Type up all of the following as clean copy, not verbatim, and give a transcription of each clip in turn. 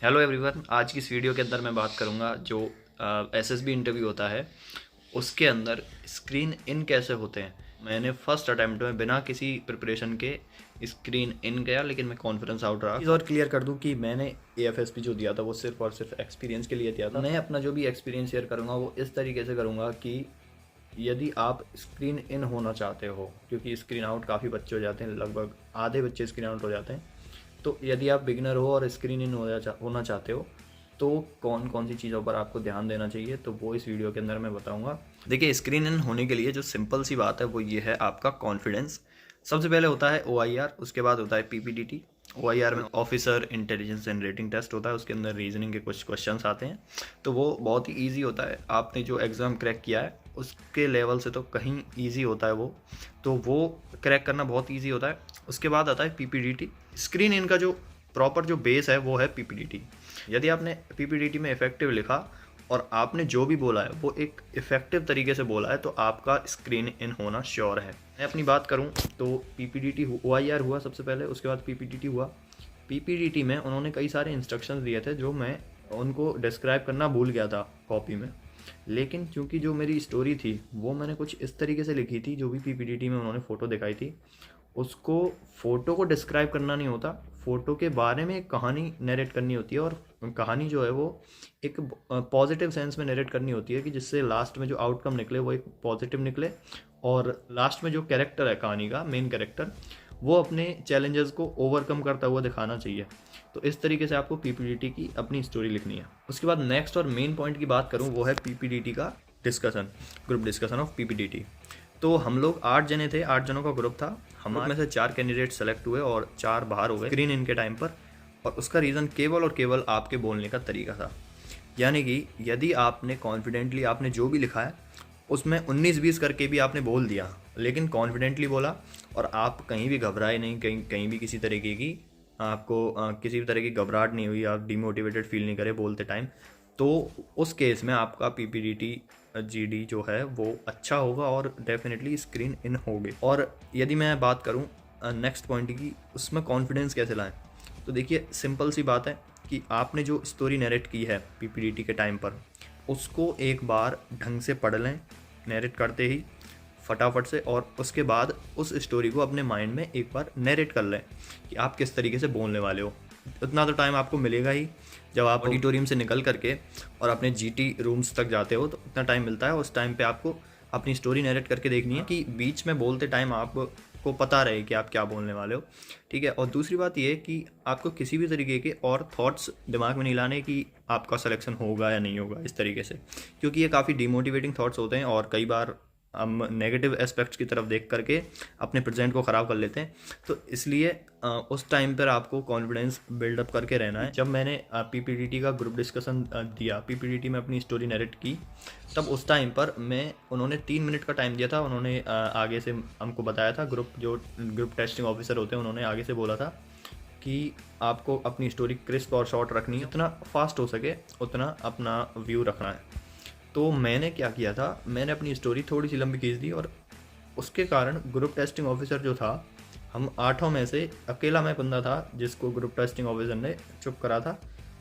Hello everyone. आज की इस वीडियो के अंदर मैं बात करूंगा जो एसएसबी इंटरव्यू होता है उसके अंदर स्क्रीन इन कैसे होते हैं। मैंने फर्स्ट अटैम्प्ट में बिना किसी प्रिपरेशन के स्क्रीन इन गया, लेकिन मैं कॉन्फिडेंस आउट रहा। चीज़ और क्लियर कर दूं कि मैंने एएफएसपी जो दिया था वो सिर्फ और सिर्फ एक्सपीरियंस के लिए दिया था। मैं अपना जो भी एक्सपीरियंस शेयर करूँगा वो इस तरीके से करूँगा कि यदि आप स्क्रीन इन होना चाहते हो, क्योंकि स्क्रीन आउट काफ़ी बच्चे हो जाते हैं, लगभग आधे बच्चे स्क्रीन आउट हो जाते हैं। तो यदि आप बिगिनर हो और स्क्रीन इन होना चाहते हो तो कौन कौन सी चीज़ों पर आपको ध्यान देना चाहिए, तो वो इस वीडियो के अंदर मैं बताऊंगा। देखिए, स्क्रीन इन होने के लिए जो सिंपल सी बात है वो ये है आपका कॉन्फिडेंस। सबसे पहले होता है ओआईआर, उसके बाद होता है पीपीडीटी। ओआईआर में officer intelligence and rating test होता है, उसके अंदर रीजनिंग के कुछ क्वेश्चंस आते हैं, तो वो बहुत ही ईजी होता है। आपने जो एग्ज़ाम क्रैक किया है उसके लेवल से तो कहीं ईजी होता है वो, तो वो क्रैक करना बहुत ईजी होता है। उसके बाद आता है पीपीडीटी। स्क्रीन इन का जो प्रॉपर जो बेस है वो है पीपीडीटी। यदि आपने पीपीडीटी में इफेक्टिव लिखा और आपने जो भी बोला है वो एक इफेक्टिव तरीके से बोला है तो आपका स्क्रीन इन होना श्योर है। मैं अपनी बात करूं तो पीपीडीटी ओआईआर हुआ सबसे पहले, उसके बाद पीपीडीटी हुआ। पीपीडीटी में उन्होंने कई सारे इंस्ट्रक्शंस दिए थे जो मैं उनको डिस्क्राइब करना भूल गया था कॉपी में, लेकिन क्योंकि जो मेरी स्टोरी थी वो मैंने कुछ इस तरीके से लिखी थी, जो भी पीपीडीटी में उन्होंने फ़ोटो दिखाई थी उसको फ़ोटो को डिस्क्राइब करना नहीं होता, फ़ोटो के बारे में एक कहानी नरेट करनी होती है। और कहानी जो है वो एक पॉजिटिव सेंस में नरेट करनी होती है कि जिससे लास्ट में जो आउटकम निकले वो एक पॉजिटिव निकले, और लास्ट में जो कैरेक्टर है कहानी का मेन कैरेक्टर वो अपने चैलेंजेस को ओवरकम करता हुआ दिखाना चाहिए। तो इस तरीके से आपको पीपीडीटी की अपनी स्टोरी लिखनी है। उसके बाद नेक्स्ट और मेन पॉइंट की बात करूँ वो है पीपीडीटी का discussion, group discussion of PPDT. तो हम लोग 8 जने थे, 8 जनों का ग्रुप था। हमारे में से 4 कैंडिडेट सेलेक्ट हुए और 4 बाहर हो गए स्क्रीन इन के टाइम पर। और उसका रीज़न केवल और केवल आपके बोलने का तरीका था। यानी कि यदि आपने कॉन्फिडेंटली आपने जो भी लिखा है उसमें 19-20 करके भी आपने बोल दिया, लेकिन कॉन्फिडेंटली बोला और आप कहीं भी घबराए नहीं, कहीं कहीं भी किसी तरीके की आपको किसी भी तरह की घबराहट नहीं हुई, आप डिमोटिवेटेड फील नहीं करे बोलते टाइम, तो उस केस में आपका पीपीडीटी जीडी जो है वो अच्छा होगा और डेफिनेटली स्क्रीन इन होगी। और यदि मैं बात करूं नेक्स्ट पॉइंट की, उसमें कॉन्फिडेंस कैसे लाएं, तो देखिए सिंपल सी बात है कि आपने जो स्टोरी नरेट की है पीपीडीटी के टाइम पर उसको एक बार ढंग से पढ़ लें नरेट करते ही फटाफट से, और उसके बाद उस स्टोरी को अपने माइंड में एक बार नरेट कर लें कि आप किस तरीके से बोलने वाले हो। उतना तो टाइम आपको मिलेगा ही, जब आप ऑडिटोरियम से निकल करके और अपने जीटी रूम्स तक जाते हो तो इतना टाइम मिलता है। उस टाइम पे आपको अपनी स्टोरी नरेट करके देखनी है कि बीच में बोलते टाइम आपको पता रहे कि आप क्या बोलने वाले हो, ठीक है। और दूसरी बात ये कि आपको किसी भी तरीके के और थॉट्स दिमाग में नहीं लाने कि आपका सिलेक्शन होगा या नहीं होगा इस तरीके से, क्योंकि ये काफ़ी डिमोटिवेटिंग थॉट्स होते हैं और कई बार हम नेगेटिव एस्पेक्ट्स की तरफ देख करके अपने प्रेजेंट को ख़राब कर लेते हैं। तो इसलिए उस टाइम पर आपको कॉन्फिडेंस बिल्डअप करके रहना है। जब मैंने पीपीडीटी का ग्रुप डिस्कशन दिया, पीपीडीटी में अपनी स्टोरी नरेट की, तब उस टाइम पर मैं उन्होंने 3 मिनट का टाइम दिया था। उन्होंने आगे से हमको बताया था, ग्रुप टेस्टिंग ऑफिसर होते हैं उन्होंने आगे से बोला था कि आपको अपनी स्टोरी क्रिस्प और शॉर्ट रखनी है, जितना फास्ट हो सके उतना अपना व्यू रखना है। तो मैंने क्या किया था, मैंने अपनी स्टोरी थोड़ी सी लंबी खींच दी और उसके कारण ग्रुप टेस्टिंग ऑफिसर जो था, हम 8 में से अकेला मैं बंदा था जिसको ग्रुप टेस्टिंग ऑफिसर ने चुप करा था।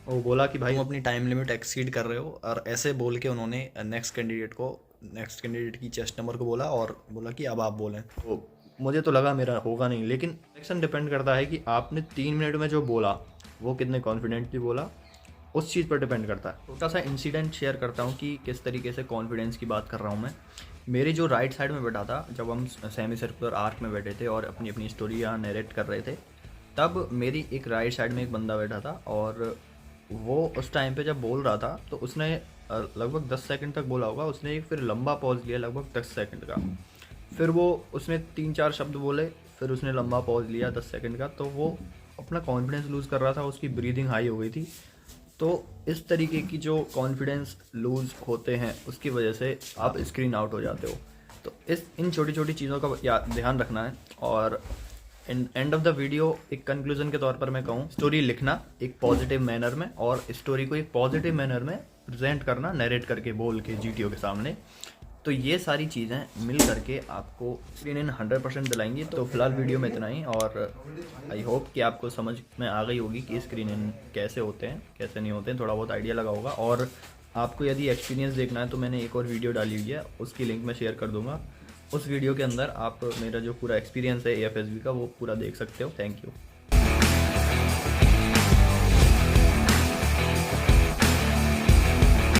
वो बोला कि भाई तुम अपनी टाइम लिमिट एक्सीड कर रहे हो, और ऐसे बोल के उन्होंने नेक्स्ट कैंडिडेट की चेस्ट नंबर को बोला और बोला कि अब आप बोलें। तो मुझे तो लगा मेरा होगा नहीं, लेकिन सिलेक्शन डिपेंड करता है कि आपने 3 मिनट में जो बोला वो कितने कॉन्फिडेंटली बोला, उस चीज़ पर डिपेंड करता है। छोटा सा इंसिडेंट शेयर करता हूँ कि किस तरीके से कॉन्फिडेंस की बात कर रहा हूँ मैं। मेरे जो राइट साइड में बैठा था, जब हम सेमी सर्कुलर आर्क में बैठे थे और अपनी अपनी स्टोरी यहाँ नरेट कर रहे थे, तब मेरी एक राइट साइड में एक बंदा बैठा था और वो उस टाइम पे जब बोल रहा था तो उसने लगभग 10 सेकंड तक बोला होगा। उसने एक फिर लंबा पॉज लिया लगभग 10 सेकंड का, फिर वो उसने 3-4 शब्द बोले, फिर उसने लंबा पॉज लिया 10 सेकंड का, तो वो अपना कॉन्फिडेंस लूज़ कर रहा था, उसकी ब्रीदिंग हाई हो गई थी। तो इस तरीके की जो कॉन्फिडेंस लूज होते हैं उसकी वजह से आप स्क्रीन आउट हो जाते हो। तो इन छोटी छोटी चीज़ों का ध्यान रखना है। और एंड ऑफ द वीडियो एक कंक्लूजन के तौर पर मैं कहूँ, स्टोरी लिखना एक पॉजिटिव मैनर में और स्टोरी को एक पॉजिटिव मैनर में प्रेजेंट करना, नरेट करके बोल के जीटीओ के सामने, तो ये सारी चीज़ें मिल करके आपको स्क्रीन इन 100% दिलाएंगी। तो फिलहाल वीडियो में इतना ही, और आई होप कि आपको समझ में आ गई होगी कि स्क्रीन इन कैसे होते हैं कैसे नहीं होते हैं, थोड़ा बहुत आइडिया लगा होगा। और आपको यदि एक्सपीरियंस देखना है तो मैंने एक और वीडियो डाली हुई है, उसकी लिंक मैं शेयर कर दूँगा। उस वीडियो के अंदर आप मेरा जो पूरा एक्सपीरियंस है AFSB का वो पूरा देख सकते हो। Thank you.